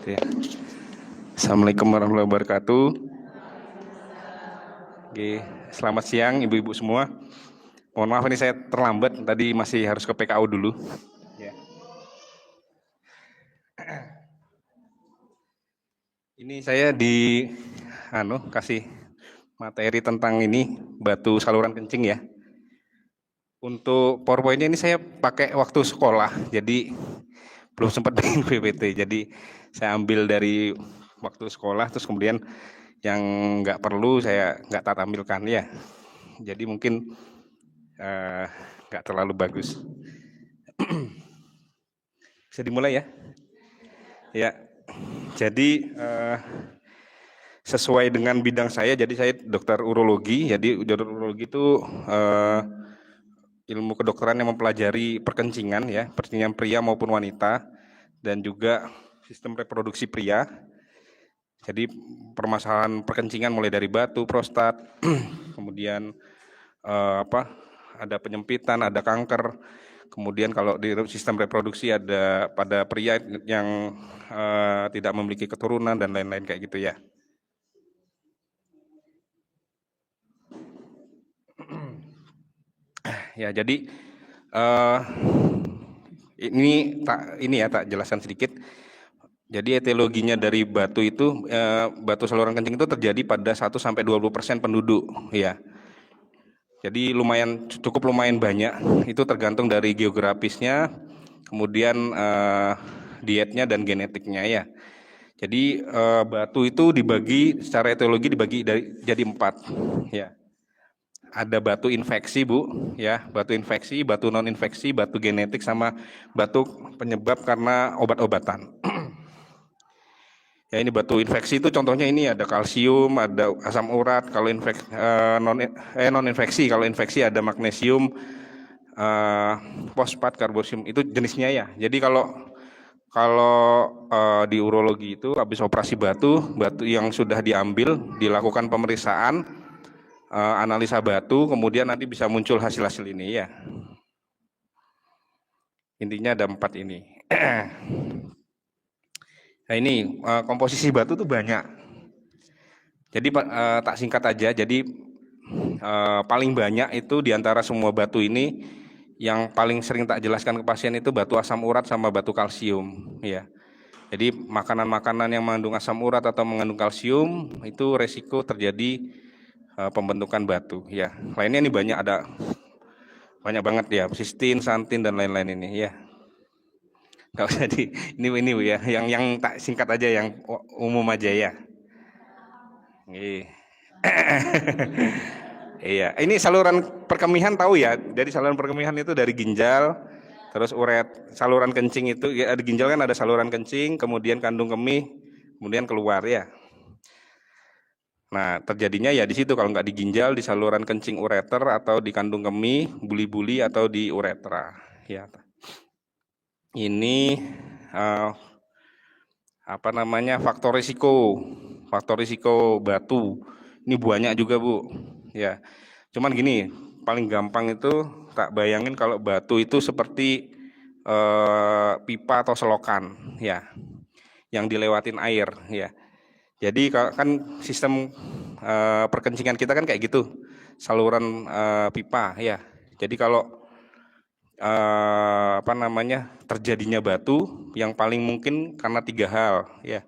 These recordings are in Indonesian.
Ya. Assalamualaikum warahmatullahi wabarakatuh. Oke, selamat siang ibu-ibu semua. Mohon maaf ini saya terlambat, tadi masih harus ke PKU dulu. Ya. Ini saya kasih materi tentang ini batu saluran kencing ya. Untuk PowerPoint-nya ini saya pakai waktu sekolah, jadi belum sempat bikin PPT. Jadi saya ambil dari waktu sekolah, terus kemudian yang nggak perlu saya nggak tampilkan ya. Jadi mungkin nggak terlalu bagus. Bisa dimulai ya? Ya, jadi sesuai dengan bidang saya, jadi saya dokter urologi. Jadi dokter urologi itu ilmu kedokteran yang mempelajari perkencingan ya, perkencingan pria maupun wanita, dan juga sistem reproduksi pria. Jadi permasalahan perkencingan mulai dari batu, prostat, kemudian ada penyempitan, ada kanker. Kemudian kalau di sistem reproduksi ada pada pria yang tidak memiliki keturunan dan lain-lain kayak gitu ya. Ya, jadi ini tak jelaskan sedikit. Jadi etiologinya dari batu itu, batu saluran kencing itu terjadi pada 1-20% penduduk, ya. Jadi cukup lumayan banyak. Itu tergantung dari geografisnya, kemudian dietnya dan genetiknya ya. Jadi batu itu dibagi secara etiologi jadi 4, ya. Ada batu infeksi Bu, ya, batu infeksi, batu non infeksi, batu genetik, sama batu penyebab karena obat-obatan. Ya, ini batu infeksi itu contohnya ini ada kalsium, ada asam urat. Kalau non infeksi, kalau infeksi ada magnesium, fosfat, karbosium, itu jenisnya ya. Jadi kalau di urologi itu habis operasi batu yang sudah diambil, dilakukan pemeriksaan, analisa batu, kemudian nanti bisa muncul hasil-hasil ini ya. Intinya ada 4 ini. Nah ini komposisi batu tuh banyak. Jadi tak singkat aja. Jadi paling banyak itu diantara semua batu ini, yang paling sering tak jelaskan ke pasien itu batu asam urat sama batu kalsium ya. Jadi makanan-makanan yang mengandung asam urat atau mengandung kalsium itu resiko terjadi pembentukan batu ya. Lainnya ini banyak banget ya, sistin, santin dan lain-lain ini ya. Nggak usah ini ya, yang tak singkat aja, yang umum aja ya. Iya, ini saluran perkemihan tahu ya. Jadi saluran perkemihan itu dari ginjal, terus saluran kencing itu ya, di ginjal kan ada saluran kencing, kemudian kandung kemih, kemudian keluar ya. Nah, terjadinya ya di situ, kalau nggak di ginjal, di saluran kencing ureter, atau di kandung kemih, buli-buli, atau di uretra. Ya. Ini faktor risiko batu. Ini banyak juga Bu. Ya, cuman gini, paling gampang itu tak bayangin kalau batu itu seperti pipa atau selokan, ya, yang dilewatin air, ya. Jadi kan sistem perkencingan kita kan kayak gitu, saluran pipa, ya. Jadi kalau terjadinya batu, yang paling mungkin karena 3 hal, ya.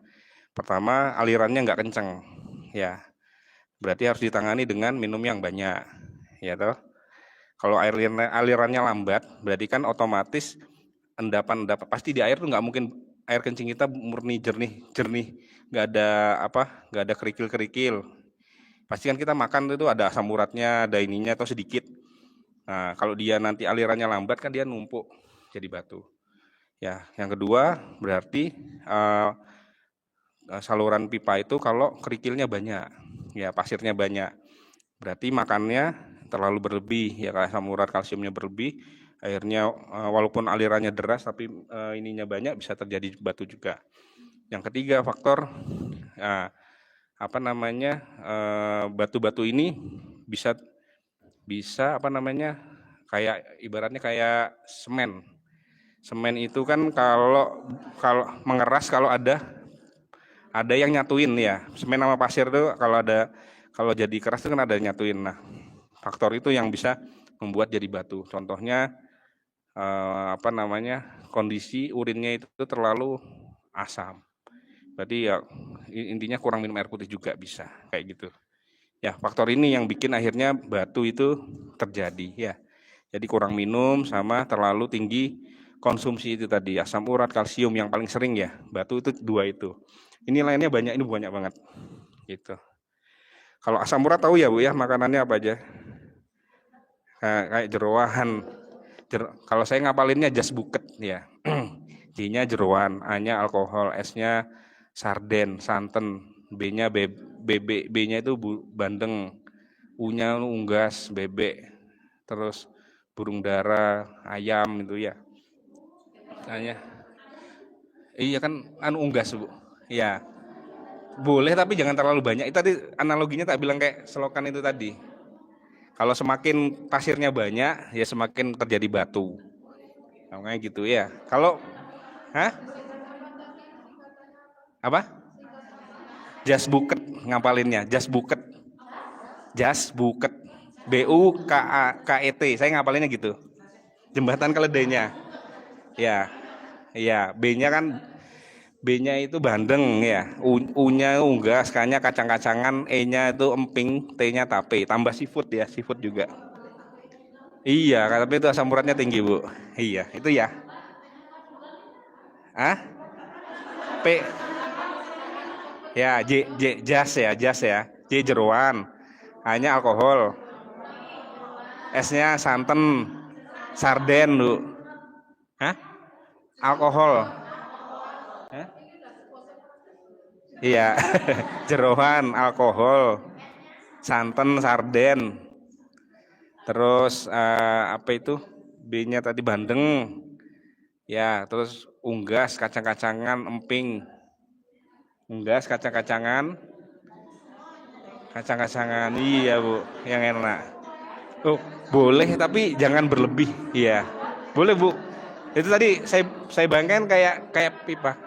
Pertama, alirannya nggak kenceng, ya. Berarti harus ditangani dengan minum yang banyak, ya toh. Kalau alirannya lambat, berarti kan otomatis endapan pasti di air tuh nggak mungkin air kencing kita murni jernih, nggak ada kerikil. Pasti kan kita makan itu ada asam uratnya, ada ininya atau sedikit. Nah, kalau dia nanti alirannya lambat kan dia numpuk jadi batu. Ya, yang kedua berarti saluran pipa itu kalau kerikilnya banyak, ya, pasirnya banyak, berarti makannya terlalu berlebih, ya, asam urat kalsiumnya berlebih, akhirnya walaupun alirannya deras tapi ininya banyak, bisa terjadi batu juga. Yang ketiga faktor batu-batu ini bisa kayak ibaratnya kayak semen. Semen itu kan kalau mengeras, kalau ada Ada yang nyatuin ya, semen sama pasir tuh kalau jadi keras itu kan ada nyatuin. Nah, faktor itu yang bisa membuat jadi batu. Contohnya kondisi urinnya itu terlalu asam. Berarti ya intinya kurang minum air putih juga bisa kayak gitu. Ya, faktor ini yang bikin akhirnya batu itu terjadi ya. Jadi kurang minum sama terlalu tinggi konsumsi itu tadi, asam urat, kalsium yang paling sering ya. Batu itu dua itu. Ini lainnya banyak, ini banyak banget. Gitu. Kalau asam urat tahu ya Bu ya, makanannya apa aja? Kayak jeroan. Kalau saya ngapalinnya jas buket ya. J-nya jeroan, A-nya alkohol, S-nya sarden, santen, B-nya bebek, B-nya itu bandeng, U-nya unggas, bebek, terus burung dara, ayam itu ya. A-nya. Iya kan unggas Bu. Iya. Boleh tapi jangan terlalu banyak. Itu tadi analoginya tak bilang kayak selokan itu tadi. Kalau semakin pasirnya banyak, ya semakin terjadi batu. Namanya gitu ya. Kalau, apa? Jas buket ngapalinnya, jas buket. Jas buket. B-U-K-A-K-E-T. Saya ngapalinnya gitu. Jembatan keledainya. Ya. Ya, B-nya kan B-nya itu bandeng ya. U-nya unggas, K-nya kacang-kacangan, E-nya itu emping, T-nya tape. Tambah seafood ya, seafood juga. Iya, tapi itu asam uratnya tinggi, Bu. Iya, itu ya. P. Ya, jas ya, jas ya. J jeroan. A-nya alkohol. S-nya santen. Sarden, Bu. Alkohol. Iya. Jeroan, alkohol. Santen, sarden. Terus apa itu? B-nya tadi bandeng. Ya, terus unggas, kacang-kacangan, emping. Unggas, kacang-kacangan. Kacang-kacangan. Iya, Bu, yang enak. Oh, boleh tapi jangan berlebih. Iya. Boleh, Bu. Itu tadi saya bayangkan kayak pipa.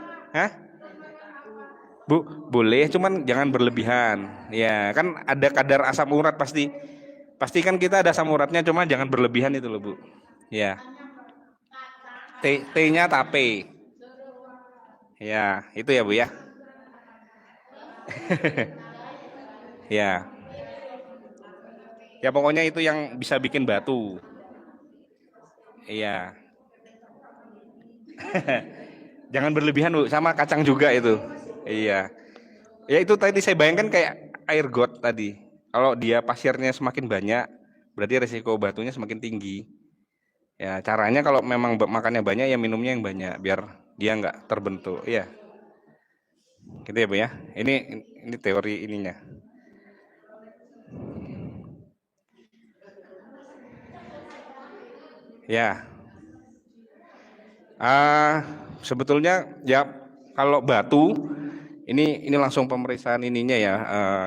Bu, boleh, cuman jangan berlebihan. Ya, kan ada kadar asam urat pasti. Pasti kan kita ada asam uratnya, cuma jangan berlebihan itu loh, Bu. Ya. T-nya tape. Ya, itu ya, Bu ya. Ya. Ya pokoknya itu yang bisa bikin batu. Iya. Jangan berlebihan, Bu, sama kacang juga itu. Iya. Ya itu tadi saya bayangkan kayak air got tadi. Kalau dia pasirnya semakin banyak, berarti resiko batunya semakin tinggi. Ya caranya kalau memang makannya banyak ya minumnya yang banyak biar dia nggak terbentuk. Iya. Gitu ya Bu ya. Ini teori ininya. Ya. Sebetulnya ya kalau batu ini langsung pemeriksaan ininya ya.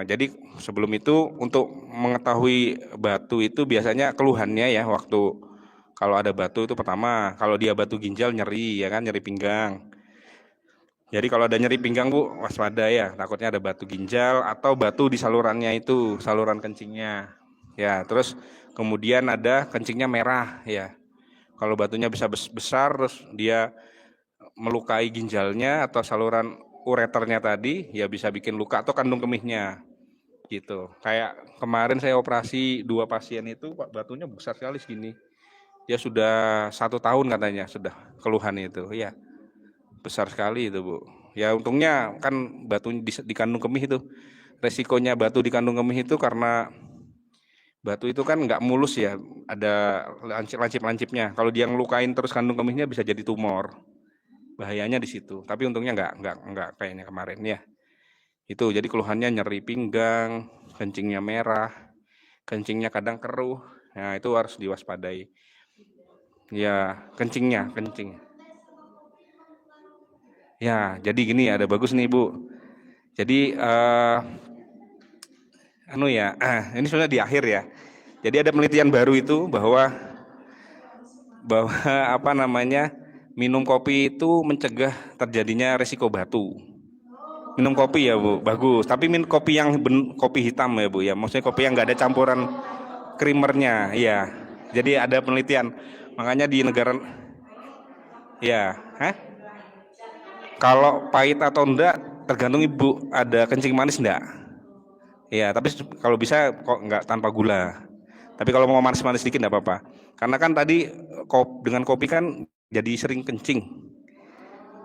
Jadi sebelum itu untuk mengetahui batu itu biasanya keluhannya ya waktu kalau ada batu itu pertama kalau dia batu ginjal nyeri ya kan, nyeri pinggang. Jadi kalau ada nyeri pinggang Bu, waspada ya, takutnya ada batu ginjal atau batu di salurannya itu, saluran kencingnya. Ya, terus kemudian ada kencingnya merah ya. Kalau batunya bisa besar terus dia melukai ginjalnya atau saluran ureternya tadi, ya bisa bikin luka atau kandung kemihnya. Gitu. Kayak kemarin saya operasi 2 pasien itu batunya besar sekali segini. Ya sudah 1 tahun katanya sudah keluhan itu. Ya, besar sekali itu Bu. Ya untungnya kan batu di kandung kemih itu. Resikonya batu di kandung kemih itu karena batu itu kan nggak mulus ya, ada lancip-lancipnya. Kalau dia ngelukain terus kandung kemihnya bisa jadi tumor. Bahayanya di situ. Tapi untungnya nggak kayaknya kemarin ya. Itu jadi keluhannya nyeri pinggang, kencingnya merah, kencingnya kadang keruh. Nah, itu harus diwaspadai. Ya, kencing. Ya, jadi gini ada bagus nih Bu. Jadi ini sudah di akhir ya. Jadi ada penelitian baru itu bahwa minum kopi itu mencegah terjadinya resiko batu. Minum kopi ya Bu, bagus. Tapi minum kopi yang kopi hitam ya Bu ya. Maksudnya kopi yang nggak ada campuran creamernya, iya. Jadi ada penelitian. Makanya di negara, ya, kalau pahit atau enggak tergantung Ibu ada kencing manis enggak. Ya, tapi kalau bisa kok enggak tanpa gula. Tapi kalau mau manis-manis sedikit enggak apa-apa. Karena kan tadi dengan kopi kan jadi sering kencing.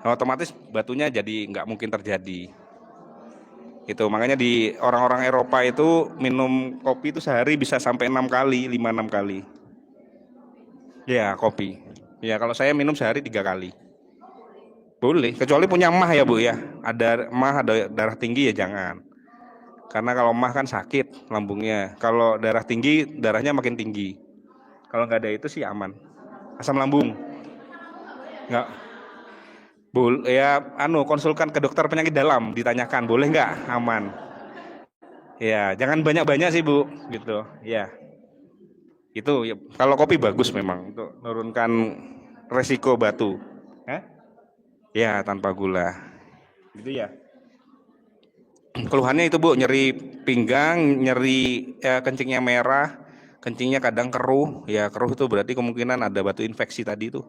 Otomatis batunya jadi enggak mungkin terjadi. Itu makanya di orang-orang Eropa itu minum kopi itu sehari bisa sampai 6 kali, 5-6 kali. Ya, kopi. Ya, kalau saya minum sehari 3 kali. Boleh, kecuali punya emah ya Bu ya. Ada emah, ada darah tinggi ya jangan. Karena kalau emah kan sakit lambungnya. Kalau darah tinggi, darahnya makin tinggi. Kalau nggak ada itu sih aman. Asam lambung. Nggak. Boleh ya, konsulkan ke dokter penyakit dalam, ditanyakan boleh nggak, aman. Ya, jangan banyak-banyak sih Bu, gitu. Ya. Itu ya, kalau kopi bagus memang untuk menurunkan resiko batu. Ya, tanpa gula. Gitu ya. Keluhannya itu Bu, nyeri pinggang, nyeri kencingnya merah, kencingnya kadang keruh. Ya, keruh itu berarti kemungkinan ada batu infeksi tadi itu.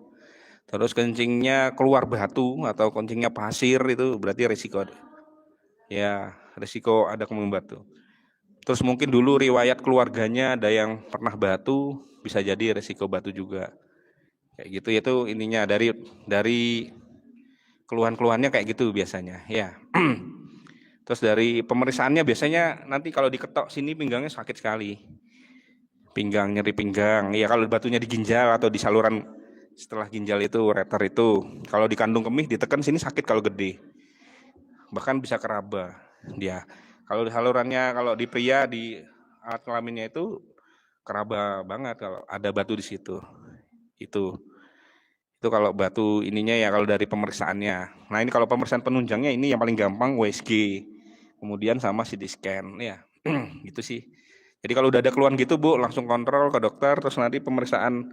Terus kencingnya keluar batu atau kencingnya pasir itu berarti resiko. Ya, resiko ada kemungkinan batu. Terus mungkin dulu riwayat keluarganya ada yang pernah batu, bisa jadi resiko batu juga. Kayak gitu itu ininya dari keluhan-keluhannya kayak gitu biasanya, ya. Terus dari pemeriksaannya biasanya nanti kalau diketok sini pinggangnya sakit sekali. Pinggang, nyeri pinggang. Ya kalau batunya di ginjal atau di saluran setelah ginjal itu, ureter itu. Kalau di kandung kemih ditekan sini sakit kalau gede. Bahkan bisa keraba dia. Kalau di salurannya, kalau di pria di alat kelaminnya itu keraba banget kalau ada batu di situ. Itu kalau batu ininya ya kalau dari pemeriksaannya. Nah ini kalau pemeriksaan penunjangnya ini yang paling gampang USG. Kemudian sama CT scan ya. Gitu sih. Jadi kalau udah ada keluhan gitu Bu, langsung kontrol ke dokter, terus nanti pemeriksaan.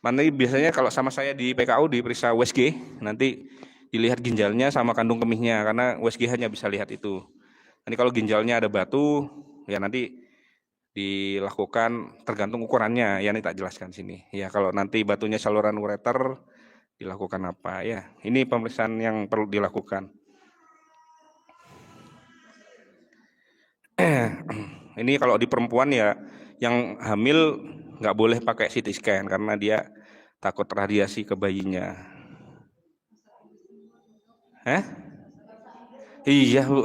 Nanti biasanya kalau sama saya di PKU diperiksa USG, nanti dilihat ginjalnya sama kandung kemihnya, karena USG hanya bisa lihat itu. Nanti kalau ginjalnya ada batu, ya nanti dilakukan tergantung ukurannya, ya ini tak jelaskan sini. Ya kalau nanti batunya saluran ureter, dilakukan apa ya. Ini pemeriksaan yang perlu dilakukan. Ini kalau di perempuan ya, yang hamil nggak boleh pakai CT scan karena dia takut radiasi ke bayinya. Iya Bu.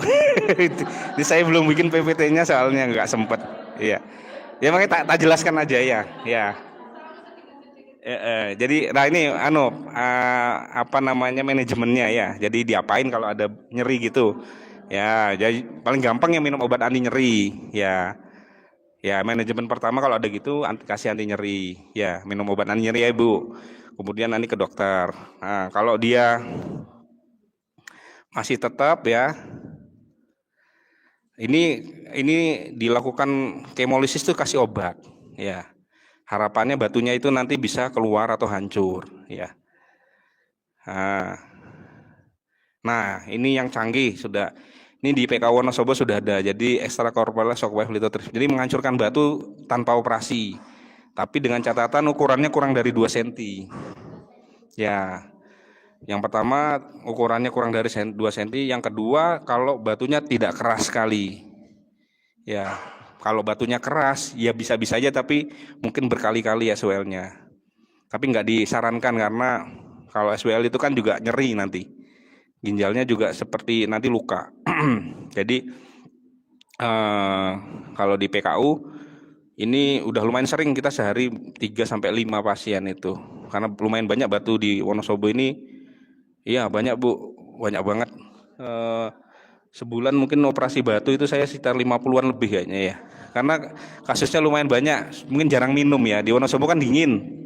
Ini saya belum bikin PPT-nya soalnya nggak sempet. Iya. Ya makanya tak jelaskan aja ya. Ya. Jadi, nah ini apa namanya manajemennya ya. Jadi diapain kalau ada nyeri gitu? Ya, jadi paling gampang ya minum obat anti nyeri. Ya, ya manajemen pertama kalau ada gitu kasih anti nyeri. Ya, minum obat anti nyeri ya Ibu. Kemudian nanti ke dokter. Nah, kalau dia masih tetap ya, ini dilakukan kemolisis tuh kasih obat. Ya. Harapannya batunya itu nanti bisa keluar atau hancur, ya. Nah, ini yang canggih sudah. Ini di PK Wonosobo sudah ada. Jadi extracorporeal shockwave lithotripsy. Jadi menghancurkan batu tanpa operasi. Tapi dengan catatan ukurannya kurang dari 2 cm. Ya. Yang pertama ukurannya kurang dari 2 cm. Yang kedua kalau batunya tidak keras sekali. Ya. Kalau batunya keras, ya bisa-bisa aja, tapi mungkin berkali-kali SWL-nya. Tapi nggak disarankan karena kalau SWL itu kan juga nyeri nanti. Ginjalnya juga seperti nanti luka. Jadi kalau di PKU ini udah lumayan sering kita sehari 3-5 pasien itu. Karena lumayan banyak batu di Wonosobo ini. Iya banyak Bu, banyak banget. Sebulan mungkin operasi batu itu saya sekitar 50-an lebih kayaknya ya. Karena kasusnya lumayan banyak, mungkin jarang minum ya. Di Wonosobo kan dingin.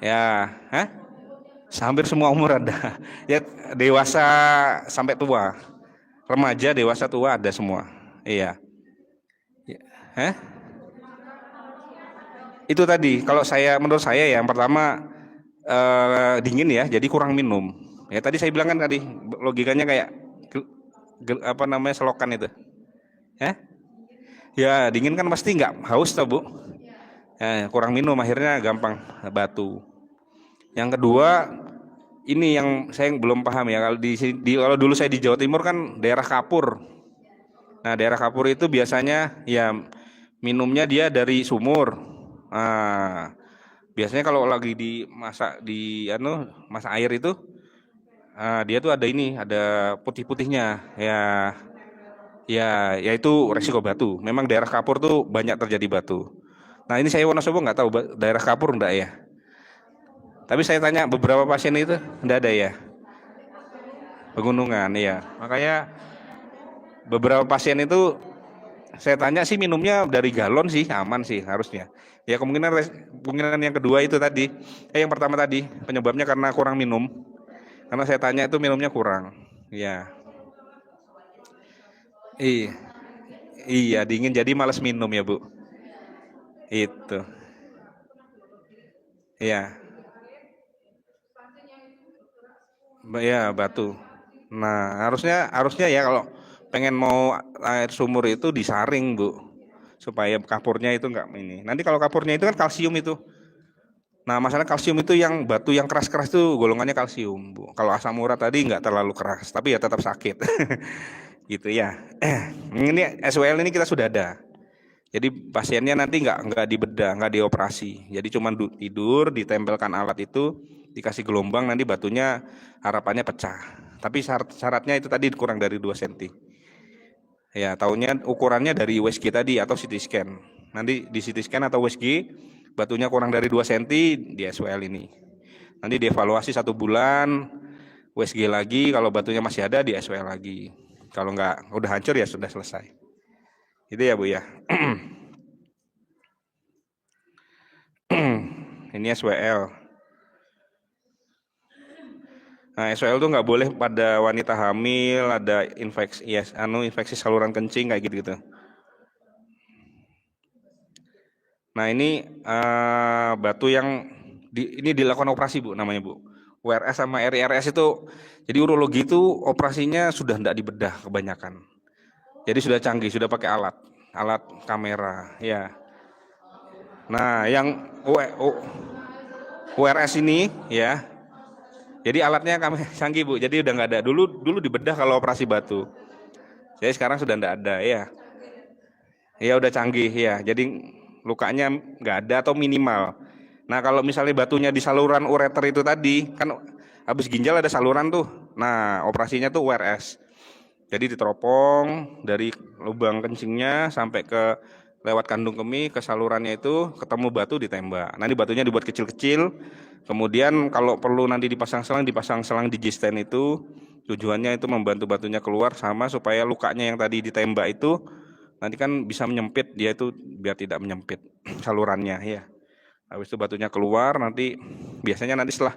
Ya, hampir semua umur ada. Ya dewasa sampai tua. Remaja, dewasa, tua ada semua. Iya. Itu tadi kalau menurut saya ya, yang pertama dingin ya, jadi kurang minum. Ya tadi saya bilang kan tadi logikanya kayak apa namanya selokan itu? Ya, ya dingin kan pasti nggak haus tau Bu. Kurang minum akhirnya gampang batu. Yang kedua, ini yang saya belum paham ya, kalau kalau dulu saya di Jawa Timur kan daerah Kapur. Nah, daerah Kapur itu biasanya ya minumnya dia dari sumur. Nah, biasanya kalau lagi masak air itu, dia tuh ada ini, ada putih-putihnya. Ya itu resiko batu. Memang daerah Kapur tuh banyak terjadi batu. Nah, ini saya Wonosobo nggak tahu daerah Kapur enggak ya. Tapi saya tanya beberapa pasien itu enggak ada ya. Pegunungan, iya. Makanya beberapa pasien itu saya tanya sih minumnya dari galon sih, aman sih harusnya. Ya kemungkinan yang kedua itu tadi, yang pertama tadi penyebabnya karena kurang minum. Karena saya tanya itu minumnya kurang. Ya, iya, iya dingin jadi malas minum ya Bu. Itu, ya, ya batu. Nah harusnya ya kalau pengen mau air sumur itu disaring Bu, supaya kapurnya itu enggak ini. Nanti kalau kapurnya itu kan kalsium itu. Nah, masalah kalsium itu yang batu yang keras-keras tuh golongannya kalsium, Bu. Kalau asam urat tadi nggak terlalu keras, tapi ya tetap sakit. Gitu ya. Ini SWL ini kita sudah ada. Jadi pasiennya nanti nggak dibedah, nggak dioperasi. Jadi cuma tidur, ditempelkan alat itu, dikasih gelombang, nanti batunya harapannya pecah. Tapi syaratnya itu tadi kurang dari 2 cm. Ya, tahunya ukurannya dari USG tadi atau CT scan. Nanti di CT scan atau USG batunya kurang dari 2 cm di SWL ini. Nanti dievaluasi 1 bulan, USG lagi, kalau batunya masih ada di SWL lagi. Kalau enggak udah hancur ya sudah selesai. Itu ya Bu ya. Ini SWL. Nah, SWL tuh nggak boleh pada wanita hamil, ada infeksi saluran kencing kayak gitu. Nah, ini batu yang ini dilakukan operasi Bu namanya Bu. URS sama RIRS itu, jadi urologi itu operasinya sudah tidak dibedah kebanyakan. Jadi sudah canggih, sudah pakai alat kamera, ya. Nah, yang URS ini, ya. Jadi alatnya kami canggih Bu. Jadi udah nggak ada. Dulu dibedah kalau operasi batu. Jadi sekarang sudah tidak ada, ya. Ya udah canggih, ya. Jadi lukanya nggak ada atau minimal. Nah, kalau misalnya batunya di saluran ureter itu tadi, kan habis ginjal ada saluran tuh. Nah, operasinya tuh URS. Jadi diteropong dari lubang kencingnya sampai ke lewat kandung kemih ke salurannya itu, ketemu batu ditembak. Nanti batunya dibuat kecil-kecil. Kemudian kalau perlu nanti dipasang selang di G-stand itu. Tujuannya itu membantu batunya keluar sama supaya lukanya yang tadi ditembak itu nanti kan bisa menyempit, dia itu biar tidak menyempit salurannya ya. Habis itu batunya keluar, nanti biasanya nanti setelah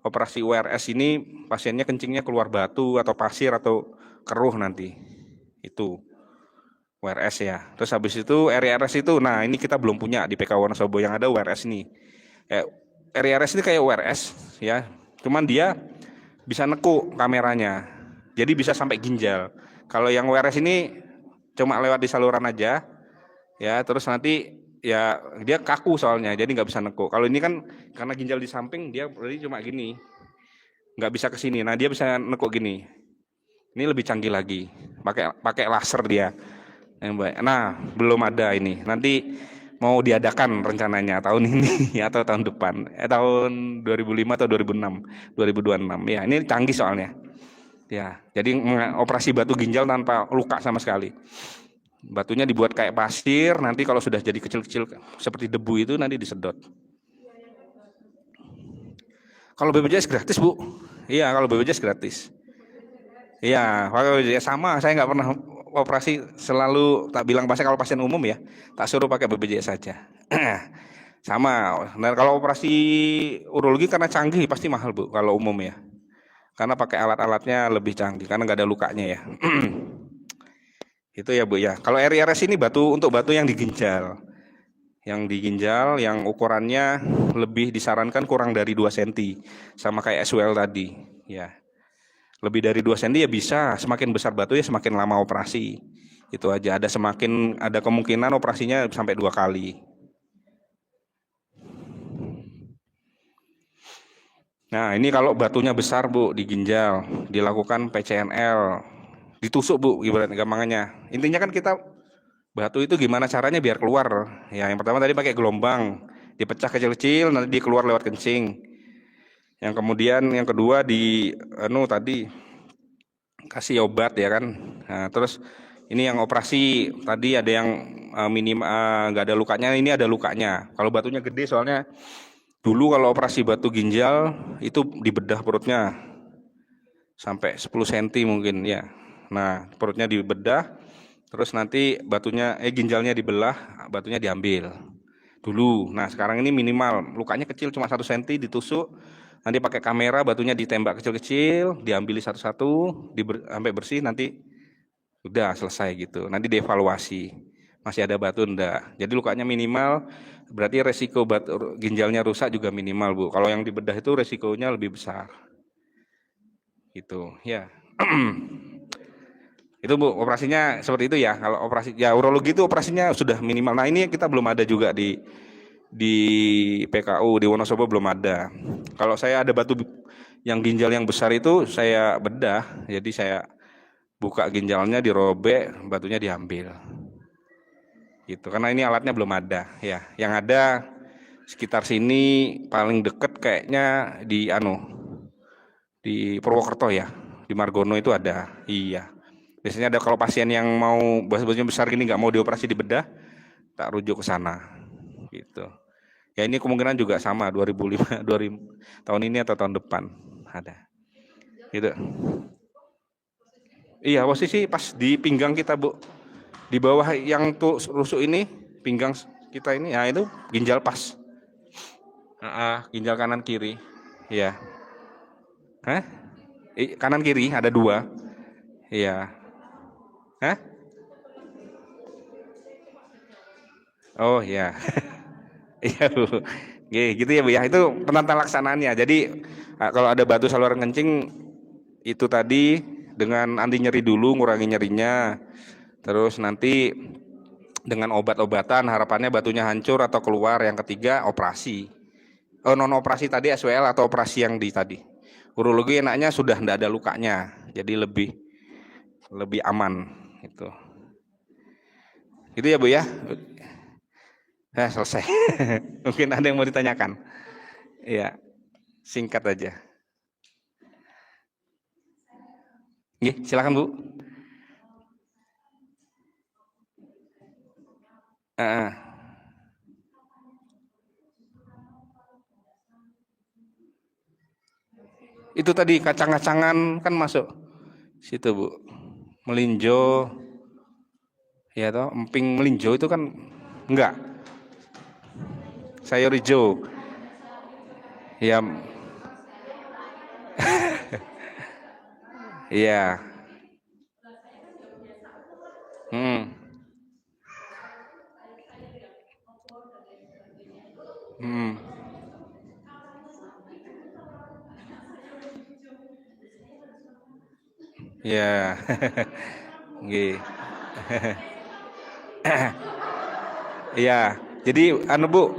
operasi URS ini pasiennya kencingnya keluar batu atau pasir atau keruh nanti. Itu URS ya. Terus habis itu RIRS itu, nah ini kita belum punya di PK Wonosobo, yang ada URS ini. RIRS ini kayak URS ya, cuman dia bisa nekuk kameranya. Jadi bisa sampai ginjal. Kalau yang URS ini cuma lewat di saluran aja, ya terus nanti ya dia kaku soalnya, jadi nggak bisa nekuk. Kalau ini kan karena ginjal di samping, dia berarti cuma gini, nggak bisa ke sini. Nah dia bisa nekuk gini. Ini lebih canggih lagi, pakai laser dia. Nah belum ada ini. Nanti mau diadakan rencananya tahun ini atau tahun depan, tahun 2005 atau 2006, 2026. Ya ini canggih soalnya. Ya, jadi operasi batu ginjal tanpa luka sama sekali. Batunya dibuat kayak pasir, nanti kalau sudah jadi kecil-kecil seperti debu itu nanti disedot. Kalau BPJS gratis Bu. Iya, kalau BPJS gratis. Iya, kalau BPJS sama, saya nggak pernah operasi, selalu tak bilang pasien kalau pasien umum ya, tak suruh pakai BPJS saja. Sama. Nah, kalau operasi urologi karena canggih pasti mahal Bu kalau umum ya. Karena pakai alat-alatnya lebih canggih, karena nggak ada lukanya ya. Itu ya Bu ya. Kalau RIRS ini untuk batu yang di ginjal. Yang di ginjal yang ukurannya lebih disarankan kurang dari 2 cm. Sama kayak SWL tadi, ya. Lebih dari 2 cm ya bisa, semakin besar batu ya semakin lama operasi. Itu aja, ada kemungkinan operasinya sampai 2 kali. Nah, ini kalau batunya besar, Bu, di ginjal, dilakukan PCNL, ditusuk, Bu, ibarat gampangannya. Intinya kan kita batu itu gimana caranya biar keluar. Ya, yang pertama tadi pakai gelombang, dipecah kecil-kecil, nanti dia keluar lewat kencing. Yang kemudian yang kedua tadi kasih obat ya kan. Nah, terus ini yang operasi tadi ada yang nggak ada lukanya, ini ada lukanya. Kalau batunya gede soalnya dulu kalau operasi batu ginjal itu dibedah perutnya sampai 10 cm mungkin ya. Nah, perutnya dibedah, terus nanti ginjalnya dibelah, batunya diambil dulu. Nah, sekarang ini minimal lukanya kecil cuma 1 cm, ditusuk, nanti pakai kamera batunya ditembak kecil-kecil, diambil satu-satu sampai bersih, nanti udah selesai gitu. Nanti dievaluasi masih ada batu enggak. Jadi lukanya minimal, berarti resiko ginjalnya rusak juga minimal, Bu. Kalau yang dibedah itu resikonya lebih besar gitu ya. Itu, Bu, operasinya seperti itu ya. Kalau operasi ya urologi itu operasinya sudah minimal. Nah, ini kita belum ada juga di PKU di Wonosobo, belum ada. Kalau saya ada batu yang ginjal yang besar itu saya bedah, jadi saya buka ginjalnya, dirobek, batunya diambil gitu. Karena ini alatnya belum ada ya. Yang ada sekitar sini paling deket kayaknya di Purwokerto ya, di Margono itu ada. Iya, biasanya ada. Kalau pasien yang mau batunya besar gini nggak mau dioperasi di bedah, tak rujuk ke sana gitu. Ya, ini kemungkinan juga sama 2005 tahun ini atau tahun depan ada gitu. Iya, posisi pas di pinggang kita, Bu, di bawah yang tuh rusuk ini, pinggang kita ini, ya itu ginjal pas. Ginjal kanan kiri. Iya. Hah? Kanan kiri ada 2. Iya. Hah? Oh iya. Iya, Bu. Gitu ya, Bu ya. Itu penata laksanaannya. Jadi kalau ada batu saluran kencing itu tadi dengan anti nyeri dulu, ngurangi nyerinya. Terus nanti dengan obat-obatan harapannya batunya hancur atau keluar. Yang ketiga operasi. Non operasi tadi SWL atau operasi yang di tadi. Urologi enaknya sudah tidak ada lukanya, jadi lebih aman itu. Itu ya, Bu ya. Selesai. Mungkin ada yang mau ditanyakan. Iya, singkat aja. Silakan, Bu. Itu tadi kacang-kacangan kan masuk situ, Bu. Melinjo, ya toh, emping melinjo itu kan enggak. Sayur hijau. Ya, iya. Hmm. Hmm. Ya. Nggih. Iya. Jadi Bu,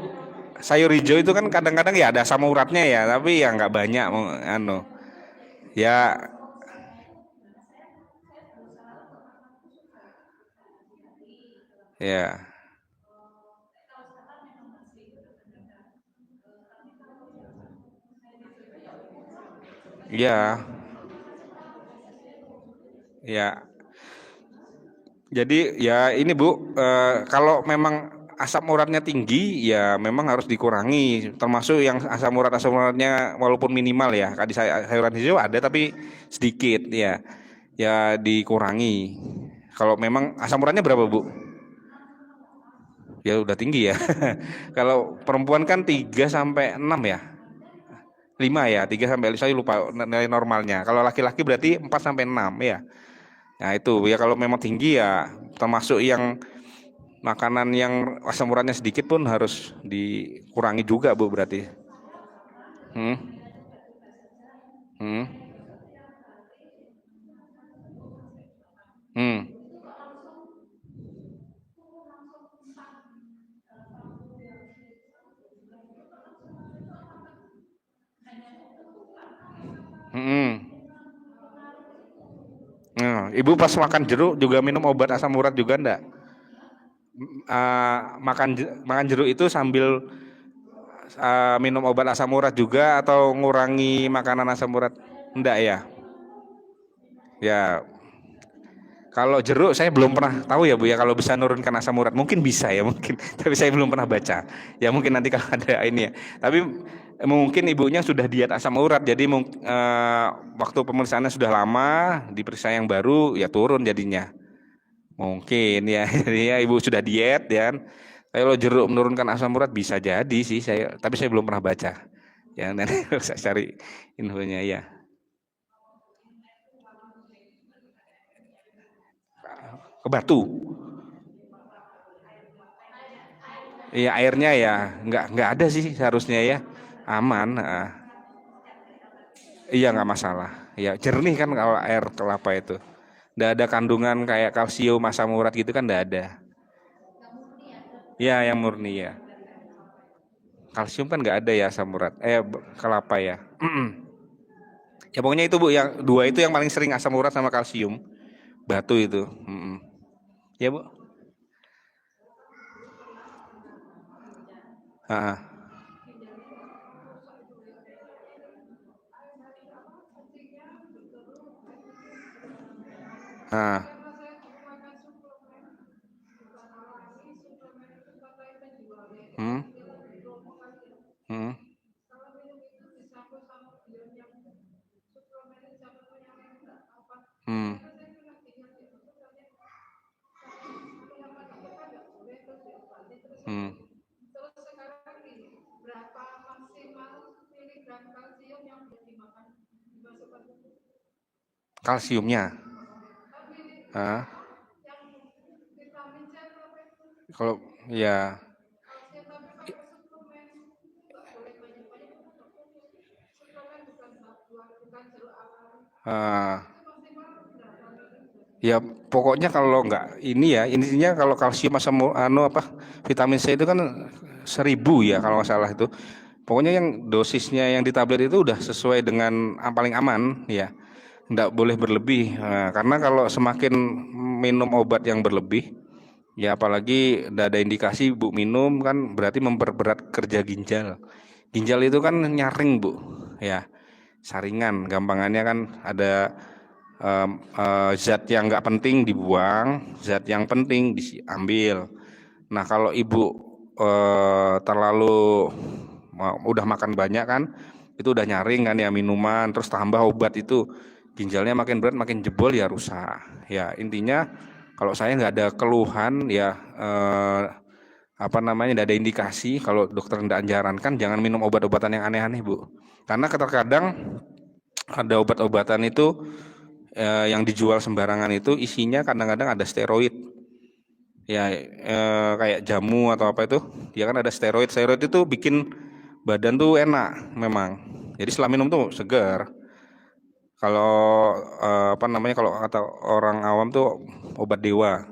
sayur hijau itu kan kadang-kadang ya ada asam uratnya ya, tapi ya nggak banyak ya. Ya. Ya. Ya. Jadi ya ini, Bu, kalau memang asam uratnya tinggi ya memang harus dikurangi, termasuk yang asam uratnya walaupun minimal ya. Di sayuran hijau ada tapi sedikit ya. Ya dikurangi. Kalau memang asam uratnya berapa, Bu? Ya udah tinggi ya. Kalau perempuan kan 3 sampai 6 ya. 5 ya, 3 sampai, saya lupa nilai normalnya. Kalau laki-laki berarti 4 sampai 6 ya. Nah, itu ya kalau memang tinggi ya termasuk yang makanan yang asam uratnya sedikit pun harus dikurangi juga, Bu, berarti. Hmm. Hmm. Hmm. Hmm. Nah, ibu pas makan jeruk juga minum obat asam urat juga enggak? Makan jeruk itu sambil minum obat asam urat juga atau ngurangi makanan asam urat? Enggak ya? Ya, kalau jeruk saya belum pernah tahu ya Bu ya kalau bisa nurunkan asam urat. Mungkin bisa ya mungkin, tapi saya belum pernah baca. Ya mungkin nanti kalau ada ini ya. Tapi mungkin ibunya sudah diet asam urat jadi waktu pemeriksaannya sudah lama, diperiksa yang baru ya turun jadinya. Mungkin ya, jadi ya ibu sudah diet ya. Kalau jeruk menurunkan asam urat bisa jadi sih saya, tapi saya belum pernah baca. Ya nanti saya cari infonya ya. Ke Batu. Iya airnya ya nggak ada sih seharusnya ya, aman. Iya nggak masalah. Ya jernih kan kalau air kelapa itu. Nggak ada kandungan kayak kalsium, asam urat gitu kan nggak ada. Ya yang murni ya. Kalsium kan nggak ada ya asam urat. Kelapa ya. Ya pokoknya itu Bu, yang dua itu yang paling sering asam urat sama kalsium. Batu itu. Ya Bu. Ah, ah, hmm, hmm, hmm, hmm. Kalsiumnya. Ah, kalau ya, ah, ya pokoknya kalau nggak ini ya intinya kalau kalsium asam apa vitamin C itu kan 1.000 ya kalau nggak salah itu. Pokoknya yang dosisnya yang di tablet itu udah sesuai dengan paling aman ya. Nggak boleh berlebih. Nah, karena kalau semakin minum obat yang berlebih, ya apalagi udah ada indikasi Bu minum kan berarti memperberat kerja ginjal. Ginjal itu kan nyaring Bu, ya saringan. Gampangannya kan ada zat yang nggak penting dibuang, zat yang penting diambil. Nah kalau ibu terlalu udah makan banyak kan, itu udah nyaring kan ya minuman, terus tambah obat itu ginjalnya makin berat, makin jebol ya rusak. Ya intinya kalau saya nggak ada keluhan ya apa namanya nggak ada indikasi kalau dokter tidak menyarankan jangan minum obat-obatan yang aneh-aneh Bu. Karena terkadang ada obat-obatan itu yang dijual sembarangan itu isinya kadang-kadang ada steroid ya kayak jamu atau apa itu dia kan ada steroid itu bikin badan tuh enak memang jadi setelah minum tuh segar kalau apa namanya kalau kata orang awam tuh obat dewa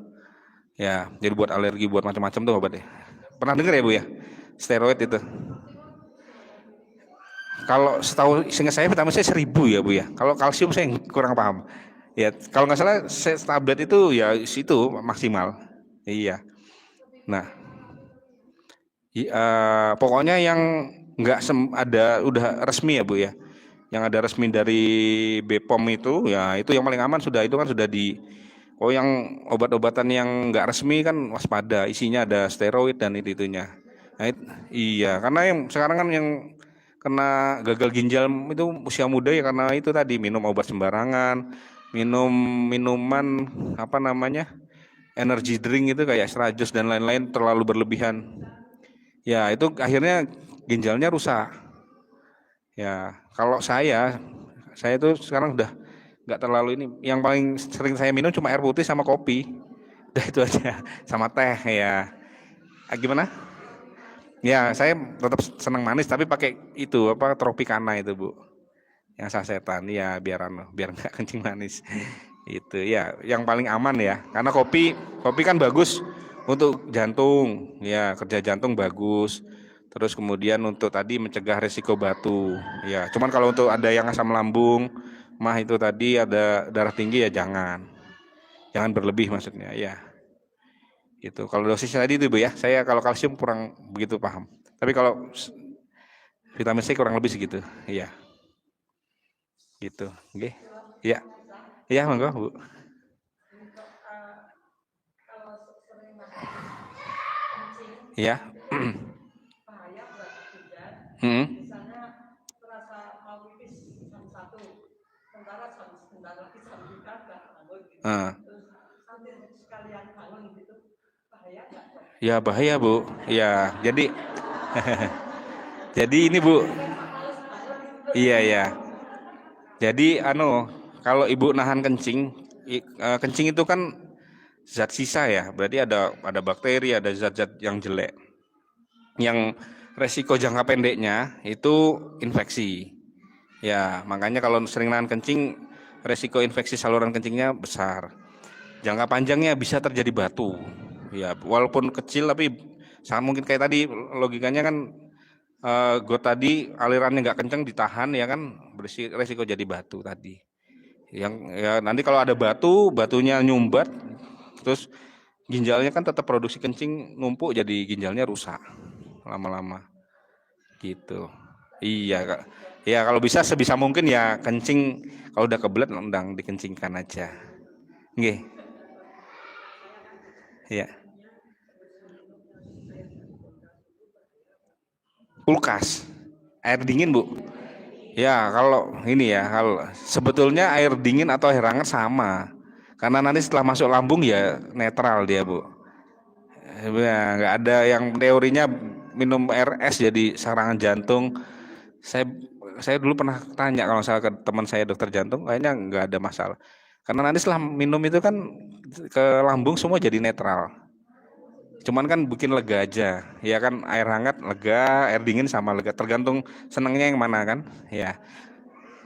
ya jadi buat alergi buat macam-macam tuh obatnya pernah dengar ya Bu ya steroid itu kalau setahu sehingga saya pertama saya 1.000 ya Bu ya kalau kalsium saya kurang paham ya kalau nggak salah tablet itu ya itu maksimal iya nah pokoknya yang nggak ada udah resmi ya Bu ya. Yang ada resmi dari BPOM itu ya itu yang paling aman sudah itu kan sudah di oh yang obat-obatan yang nggak resmi kan waspada isinya ada steroid dan itunya. Nah, iya karena yang sekarang kan yang kena gagal ginjal itu usia muda ya karena itu tadi minum obat sembarangan, minum minuman apa namanya energy drink itu kayak extra jus dan lain-lain terlalu berlebihan. Ya, itu akhirnya ginjalnya rusak. Ya, kalau saya tuh sekarang udah nggak terlalu ini. Yang paling sering saya minum cuma air putih sama kopi. Udah itu aja, sama teh ya. Gimana? Ya, saya tetap senang manis tapi pakai itu apa Tropicana itu, Bu. Yang sasetan ya biar nggak kencing manis. Itu ya, yang paling aman ya. Karena kopi kan bagus untuk jantung, ya kerja jantung bagus. Terus kemudian untuk tadi mencegah resiko batu. Ya, cuman kalau untuk ada yang asam lambung, mah itu tadi ada darah tinggi ya jangan. Jangan berlebih maksudnya, ya. Gitu. Kalau dosisnya tadi itu Bu ya, saya kalau kalsium kurang begitu paham. Tapi kalau vitamin C kurang lebih segitu. Iya, gitu. Oke. Iya. Iya, monggo, Bu. Iya. Hmm. Ah. Ya bahaya Bu. Ya, jadi ini Bu. Iya ya. Jadi kalau Ibu nahan kencing, kencing itu kan zat sisa ya. Berarti ada bakteri, ada zat-zat yang jelek. Yang resiko jangka pendeknya itu infeksi. Ya, makanya kalau sering nahan kencing, resiko infeksi saluran kencingnya besar. Jangka panjangnya bisa terjadi batu. Ya, walaupun kecil tapi sangat mungkin kayak tadi logikanya kan got tadi alirannya nggak kencang ditahan ya kan resiko jadi batu tadi. Yang ya nanti kalau ada batunya nyumbat, terus ginjalnya kan tetap produksi kencing numpuk jadi ginjalnya rusak lama-lama gitu. Iya Kak. Ya kalau bisa sebisa mungkin ya kencing kalau udah kebelet undang dikencingkan aja. Nggih. Ya. Kulkas. Air dingin, Bu. Ya, kalau ini ya, kalau sebetulnya air dingin atau air hangat sama. Karena nanti setelah masuk lambung ya netral dia, Bu. Ya, nggak ada yang teorinya minum air es jadi serangan jantung. Saya saya dulu pernah tanya kalau saya ke teman saya dokter jantung, kayaknya nggak ada masalah. Karena nanti setelah minum itu kan ke lambung semua jadi netral. Cuman kan bikin lega aja, ya kan air hangat lega, air dingin sama lega, tergantung senangnya yang mana kan, ya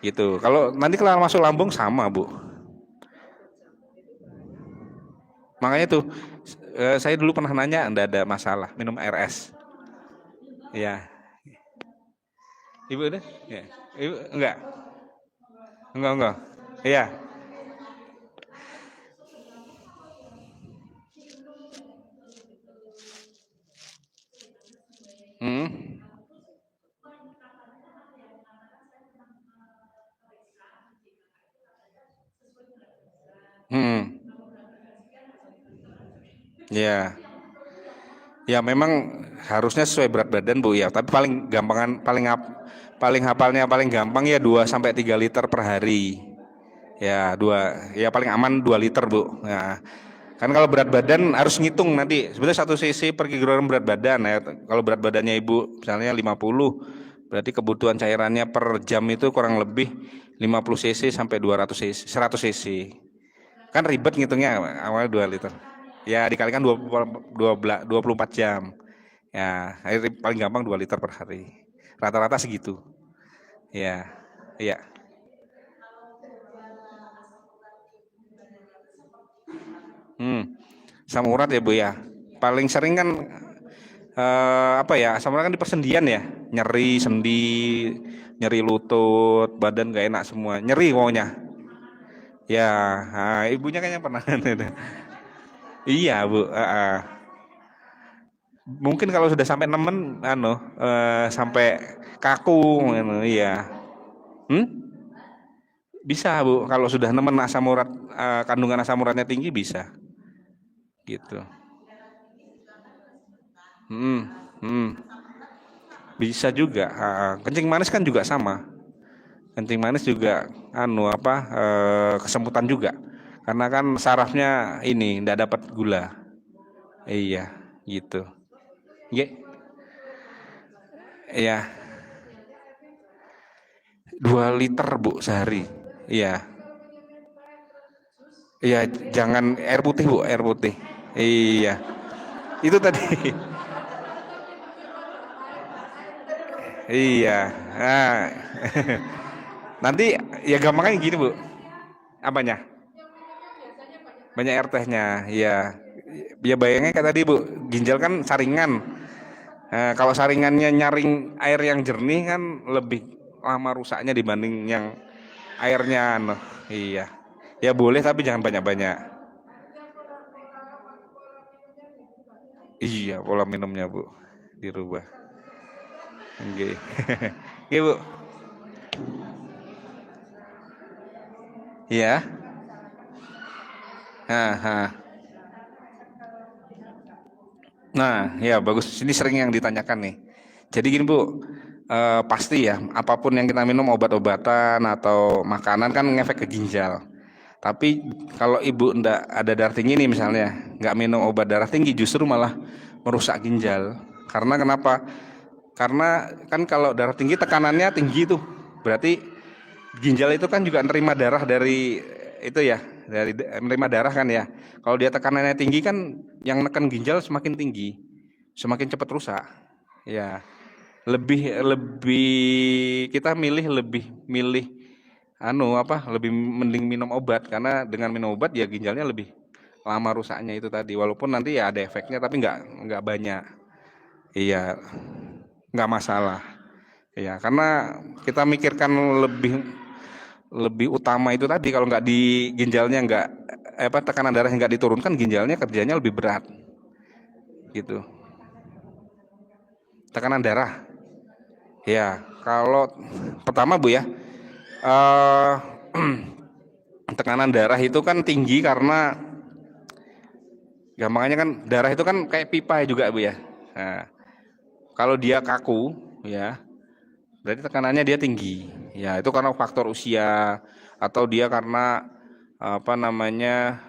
gitu. Kalau nanti kalau masuk lambung sama Bu, makanya tuh saya dulu pernah nanya, enggak ada masalah minum air es, ya. Ibu udah, ya. Ibu enggak, iya. Hmm. Hmm. Ya, ya memang harusnya sesuai berat badan Bu ya. Tapi paling gampangan, paling hafalnya paling gampang ya 2 sampai 3 liter per hari. Ya ya paling aman 2 liter Bu. Nah, kan kalau berat badan harus ngitung nanti. Sebenarnya 1 cc per kilogram berat badan ya. Kalau berat badannya Ibu misalnya 50, berarti kebutuhan cairannya per jam itu kurang lebih 50 cc sampai 200 cc, 100 cc. Kan ribet ngitungnya awalnya 2 liter. Ya dikalikan 24 jam. Ya, air paling gampang 2 liter per hari. Rata-rata segitu. Ya. Iya. Hmm. Asam urat ya Bu ya. Paling sering kan apa ya? Asam urat kan di persendian ya. Nyeri sendi, nyeri lutut, badan gak enak semua. Nyeri pokoknya. Ya, ibunya kayaknya pernah. Iya Bu. Mungkin kalau sudah sampai nemen, sampai kaku, iya. Hmm? Bisa Bu. Kalau sudah nemen asam urat, kandungan asam uratnya tinggi bisa. Gitu. Hmm. Hmm. Bisa juga. Kencing manis kan juga sama. Kencing manis juga kesemutan juga. Karena kan sarafnya ini tidak dapat gula. Iya, gitu. Iya, iya. 2 liter Bu sehari. Iya. Iya, jangan air putih Bu, air putih. Iya. Itu tadi. Iya. Nah. Nanti ya gampangnya gini Bu. Apanya? banyak air tehnya, ya. Ya bayangnya kayak tadi Bu, ginjal kan saringan. Nah, kalau saringannya nyaring air yang jernih kan lebih lama rusaknya dibanding yang airnya anu. Iya. Ya boleh tapi jangan banyak-banyak. Iya, pola minumnya Bu dirubah. Oke. Iya Bu. Iya. Nah, nah, ya bagus. Ini sering yang ditanyakan nih. Jadi gini Bu, pasti ya apapun yang kita minum obat-obatan atau makanan kan ngefek ke ginjal. Tapi kalau ibu ndak ada darah tinggi nih misalnya, nggak minum obat darah tinggi justru malah merusak ginjal. Karena kenapa? Karena kan kalau darah tinggi tekanannya tinggi tuh, berarti ginjal itu kan juga nerima darah dari itu ya, dari menerima darah kan ya. Kalau dia tekanannya tinggi kan yang neken ginjal semakin tinggi, semakin cepat rusak. Ya, lebih lebih kita lebih milih anu apa lebih mending minum obat karena dengan minum obat ya ginjalnya lebih lama rusaknya itu tadi walaupun nanti ya ada efeknya tapi nggak banyak. Iya, nggak masalah. Iya, karena kita mikirkan lebih lebih utama itu tadi kalau nggak di ginjalnya nggak apa tekanan darah nggak diturunkan ginjalnya kerjanya lebih berat gitu. Tekanan darah. Ya, kalau pertama Bu ya, eh tekanan darah itu kan tinggi karena gampangnya kan darah itu kan kayak pipa juga Bu ya. Nah, kalau dia kaku ya, berarti tekanannya dia tinggi. Ya, itu karena faktor usia atau dia karena apa namanya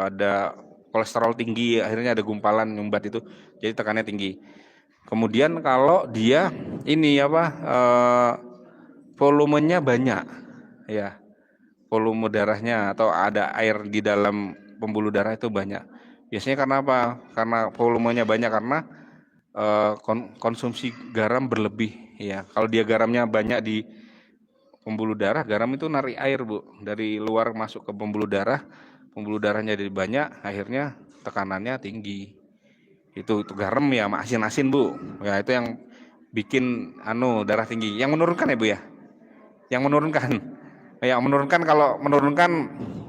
ada kolesterol tinggi, akhirnya ada gumpalan nyumbat itu, jadi tekanannya tinggi. Kemudian kalau dia ini apa volumenya banyak, ya volume darahnya atau ada air di dalam pembuluh darah itu banyak. Biasanya karena apa? Karena volumenya banyak karena konsumsi garam berlebih ya. Kalau dia garamnya banyak di pembuluh darah, garam itu narik air Bu dari luar masuk ke pembuluh darahnya jadi banyak, akhirnya tekanannya tinggi. Itu garam ya, asin-asin Bu. Ya itu yang bikin anu darah tinggi. Yang menurunkan ya Bu ya. Yang menurunkan. Yang menurunkan kalau menurunkan,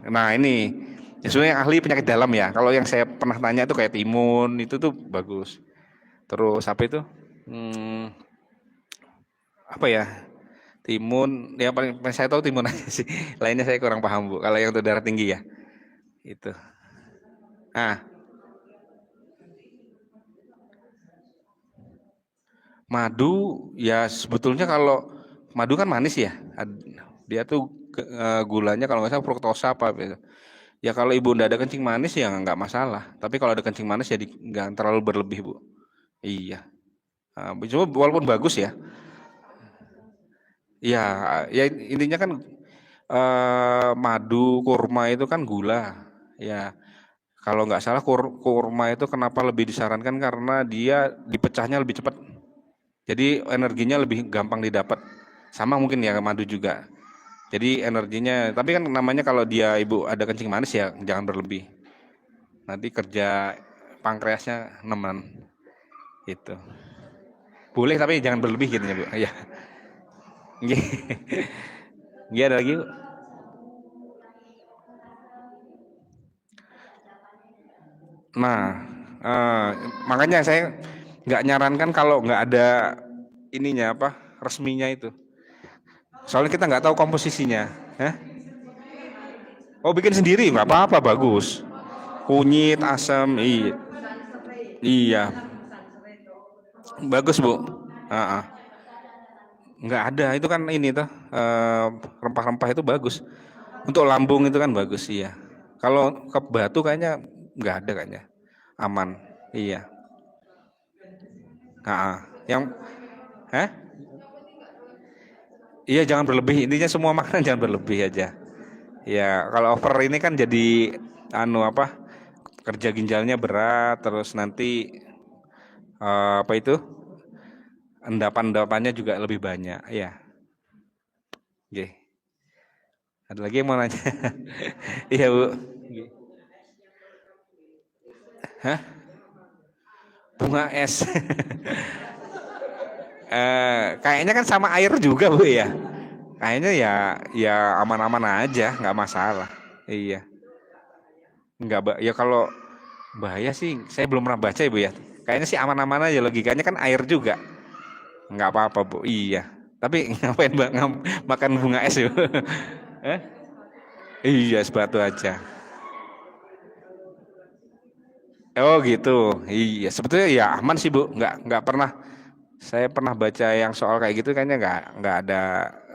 nah ini ya sebenarnya ahli penyakit dalam ya. Kalau yang saya pernah tanya itu kayak timun itu tuh bagus. Terus apa itu? Hmm, apa ya? Timun, ya paling saya tahu timun aja sih. Lainnya saya kurang paham Bu. Kalau yang untuk darah tinggi ya, itu. Ah, madu ya sebetulnya kalau madu kan manis ya. Dia tuh gulanya kalau nggak salah fruktosa apa gitu. Ya kalau ibu ndak ada kencing manis ya nggak masalah. Tapi kalau ada kencing manis jadi nggak terlalu berlebih Bu. Iya. Cuma walaupun bagus ya. Ya, ya intinya kan madu, kurma itu kan gula. Ya, kalau nggak salah kurma itu kenapa lebih disarankan karena dia dipecahnya lebih cepat. Jadi energinya lebih gampang didapat. Sama mungkin ya madu juga. Jadi energinya, tapi kan namanya kalau dia ibu ada kencing manis ya jangan berlebih. Nanti kerja pankreasnya nemen itu. Boleh tapi jangan berlebih gitu ya Bu. Ya. Iya ada lagi Bu. Nah, eh, makanya saya nggak nyarankan kalau nggak ada ininya apa resminya itu. Soalnya kita nggak tahu komposisinya. Hah? Oh bikin sendiri nggak apa-apa bagus. Kunyit, asam, iya, iya, bagus Bu. Ah, ah. Nggak ada itu kan ini tuh rempah-rempah itu bagus. Untuk lambung itu kan bagus iya. Kalau ke batu kayaknya nggak ada kayaknya. Aman. Iya. Ah, ah. Yang, eh? Iya jangan berlebih. Intinya semua makanan jangan berlebih aja. Ya kalau over ini kan jadi anu apa kerja ginjalnya berat terus nanti apa itu endapan-endapannya juga lebih banyak ya. Oke. Ada lagi yang mau nanya? Iya Bu. Hah? Bunga es. Kayaknya kan sama air juga Bu ya. Kayaknya ya aman-aman aja, nggak masalah. Iya. Nggak, ya kalau bahaya sih, saya belum pernah baca ya Bu ya. Kayaknya sih aman-aman aja, logikanya kan air juga. Nggak apa-apa Bu, iya. Tapi ngapain Mbak makan bunga es Bu? Eh? Iya, sebatu aja. Oh gitu, iya. Sebetulnya ya aman sih Bu, nggak pernah. Saya pernah baca yang soal kayak gitu, kayaknya nggak ada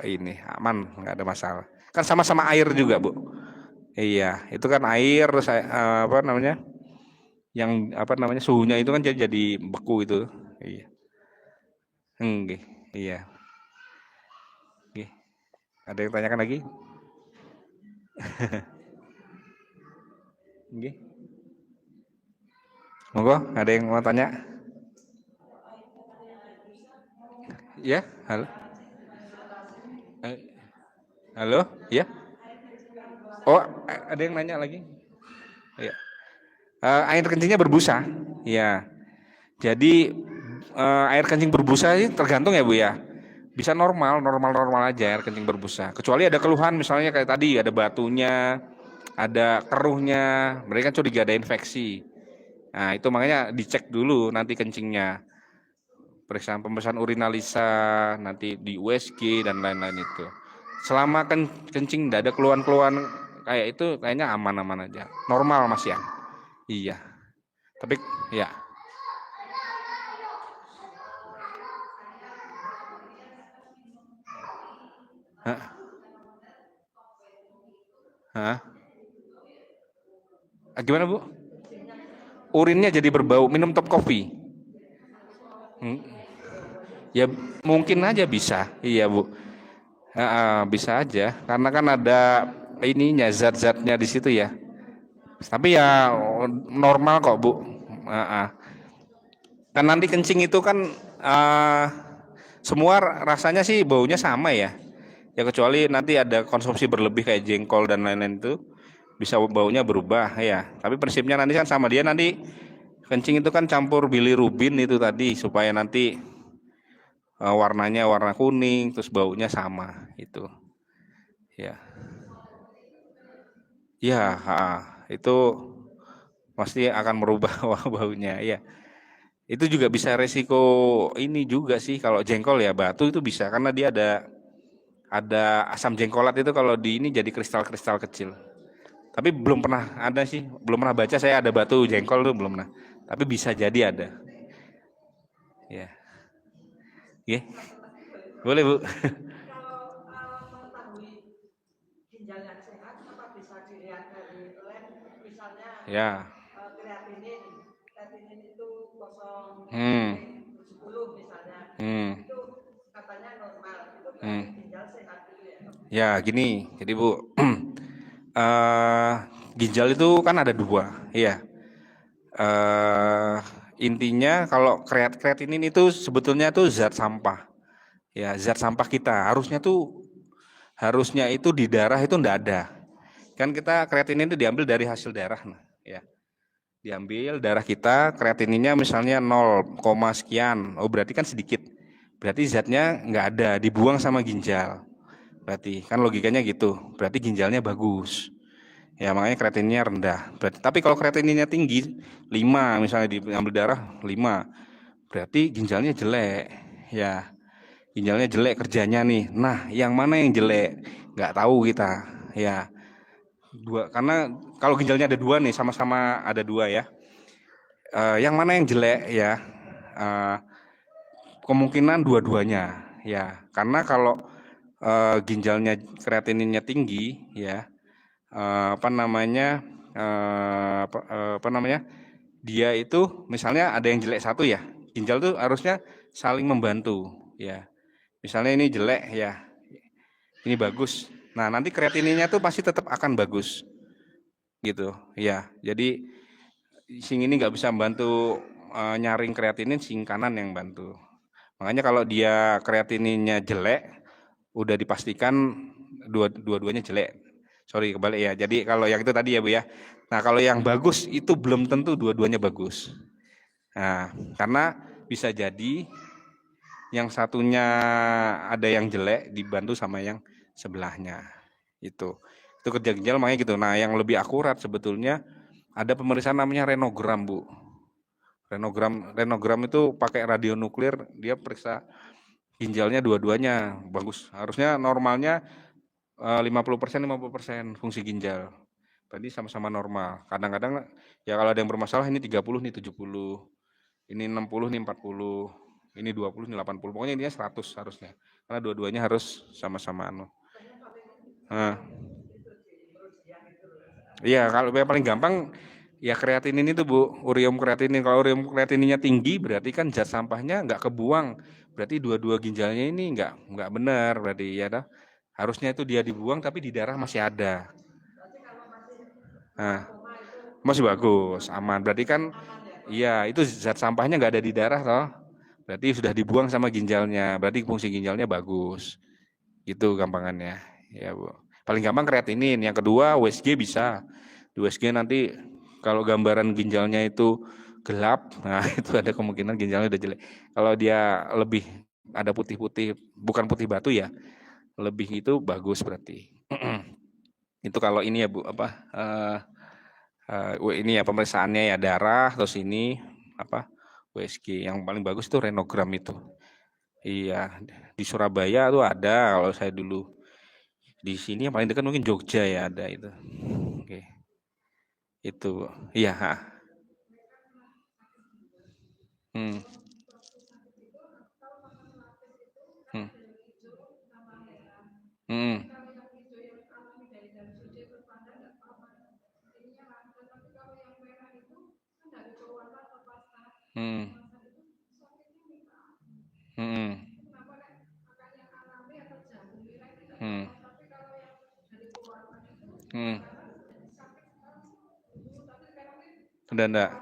ini, aman, nggak ada masalah. Kan sama-sama air juga Bu. Iya, itu kan air, saya apa namanya? Yang apa namanya suhunya itu kan jadi beku itu. Iya. Enggak. Iya. Oke. Ada yang tanyakan lagi? Oke. Monggo, ada yang mau tanya? Ya, halo. Eh, Halo, ya. Oh, ada yang nanya lagi? Ya. Air kencingnya berbusa. Ya. Jadi air kencing berbusa ini tergantung ya Bu ya. Bisa normal aja air kencing berbusa. Kecuali ada keluhan misalnya kayak tadi ada batunya, ada keruhnya, mereka kan curiga ada infeksi. Nah, itu makanya dicek dulu nanti kencingnya. Pemeriksaan urinalisa, nanti di USG dan lain-lain itu. Selama kencing tidak ada keluhan-keluhan kayak itu, kayaknya aman-aman aja. Normal Mas ya. Iya. Tapi ya. Hah? Hah? Gimana Bu? Urinnya jadi berbau, minum top coffee. Hmm. Ya mungkin aja bisa. Iya Bu. Bisa aja. Karena kan ada ininya zat-zatnya di situ ya. Tapi ya normal kok Bu. Kan nanti kencing itu kan semua rasanya sih baunya sama ya. Ya kecuali nanti ada konsumsi berlebih kayak jengkol dan lain-lain itu bisa baunya berubah ya. Tapi prinsipnya nanti kan sama, dia nanti kencing itu kan campur bilirubin itu tadi supaya nanti warnanya warna kuning terus baunya sama itu. Ya. Ya, itu pasti akan merubah baunya ya. Itu juga bisa resiko ini juga sih, kalau jengkol ya batu itu bisa karena dia ada asam jengkolat itu, kalau di ini jadi kristal-kristal kecil. Tapi belum pernah ada sih, belum pernah baca saya ada batu jengkol tuh belum pernah. Tapi bisa jadi ada. Ya. Ya. Boleh, Bu. Ya. Hmm. Hmm. Hmm. Ya, gini. Jadi, Bu, eh ginjal itu kan ada dua, iya. Intinya kalau kreatinin itu sebetulnya tuh zat sampah. Ya, zat sampah kita. Harusnya itu di darah itu enggak ada. Kan kita kreatinin itu diambil dari hasil darah, nah, ya. Diambil darah kita, kreatininnya misalnya 0, sekian. Oh, berarti kan sedikit. Berarti zatnya nggak ada, dibuang sama ginjal. Berarti kan logikanya gitu. Berarti ginjalnya bagus. Ya makanya kreatininnya rendah. Berarti, tapi kalau kreatininnya tinggi, 5 misalnya diambil darah 5, berarti ginjalnya jelek. Ya, ginjalnya jelek kerjanya nih. Nah, yang mana yang jelek? Nggak tahu kita. Ya, dua. Karena kalau ginjalnya ada dua nih, sama-sama ada dua ya. Yang mana yang jelek ya? Eh, Kemungkinan dua-duanya ya. Karena kalau ginjalnya kreatininnya tinggi ya, apa namanya apa namanya, dia itu misalnya ada yang jelek satu ya, ginjal tuh harusnya saling membantu ya. Misalnya ini jelek ya, ini bagus, nah nanti kreatininnya tuh pasti tetap akan bagus gitu ya. Jadi sing ini nggak bisa membantu nyaring kreatinin, sing kanan yang bantu. Makanya kalau dia kreatininnya jelek, udah dipastikan dua-duanya jelek. Sorry kebalik ya. Jadi kalau yang itu tadi ya Bu ya. Nah kalau yang bagus itu belum tentu dua-duanya bagus. Nah karena bisa jadi yang satunya ada yang jelek dibantu sama yang sebelahnya. Itu kerja ginjal makanya gitu. Nah yang lebih akurat sebetulnya ada pemeriksaan namanya renogram Bu. Renogram itu pakai radionuklir, dia periksa ginjalnya dua-duanya bagus. Harusnya normalnya 50% 50% fungsi ginjal. Tadi sama-sama normal. Kadang-kadang ya kalau ada yang bermasalah ini 30 nih 70. Ini 60 nih 40. Ini 20 nih 80. Pokoknya intinya 100 harusnya. Karena dua-duanya harus sama-sama anu. Nah. Iya, kalau yang paling gampang ya kreatinin itu Bu, ureum kreatinin. Kalau ureum kreatininnya tinggi berarti kan zat sampahnya nggak kebuang. Berarti dua-dua ginjalnya ini nggak benar berarti ya dah. Harusnya itu dia dibuang tapi di darah masih ada. Nah, masih bagus, aman. Berarti kan iya itu zat sampahnya nggak ada di darah toh. Berarti sudah dibuang sama ginjalnya. Berarti fungsi ginjalnya bagus. Itu gampangannya. Ya, Bu. Paling gampang kreatinin. Yang kedua USG bisa. Di USG nanti kalau gambaran ginjalnya itu gelap, nah itu ada kemungkinan ginjalnya udah jelek. Kalau dia lebih ada putih-putih, bukan putih batu ya, lebih itu bagus berarti. Itu kalau ini ya Bu, ini ya pemeriksaannya ya darah, terus ini USG. Yang paling bagus itu renogram itu. Iya, di Surabaya tuh ada kalau saya dulu. Di sini yang paling dekat mungkin Jogja ya ada itu. Oke. Itu. Iya, Hmm. Hmm. Hmm. Hmm. Hmm. Hmm. Hmm. Udah enggak?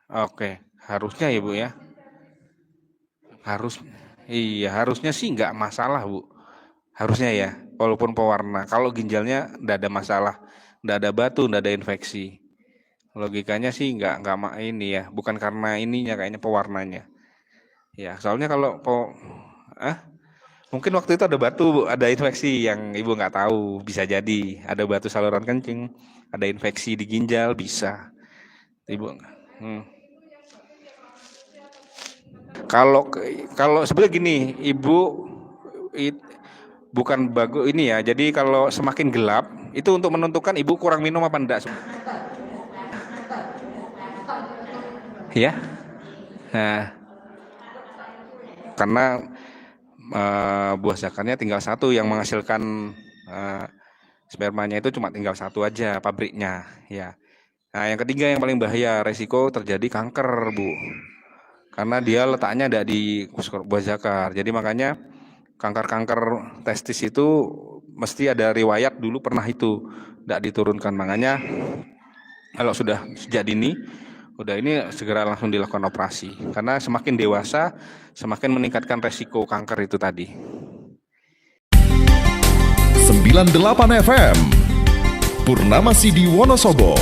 Oke, harusnya ya Bu ya. Harusnya sih nggak masalah Bu. Harusnya ya, walaupun pewarna. Kalau ginjalnya nggak ada masalah, nggak ada batu, nggak ada infeksi. Logikanya sih nggak ini ya, bukan karena ininya kayaknya pewarnanya. Ya, soalnya kalau mungkin waktu itu ada batu, Bu, ada infeksi yang Ibu nggak tahu, bisa jadi ada batu saluran kencing, ada infeksi di ginjal, bisa. Ibu, hmm. Kalau kalau sebenarnya gini, Ibu bukan bagus ini ya. Jadi kalau semakin gelap itu untuk menentukan Ibu kurang minum apa enggak. Ya. Nah, karena buah zakarnya tinggal satu yang menghasilkan spermanya itu cuma tinggal satu aja pabriknya ya. Nah yang ketiga yang paling bahaya resiko terjadi kanker Bu, karena dia letaknya ada di buah zakar. Jadi makanya kanker testis itu mesti ada riwayat dulu pernah itu tidak diturunkan. Makanya kalau sudah sejak dini udah ini segera langsung dilakukan operasi, karena semakin dewasa semakin meningkatkan resiko kanker itu tadi. 98 FM Purnama Sidi Wonosobo,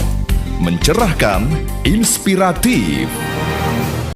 mencerahkan, inspiratif.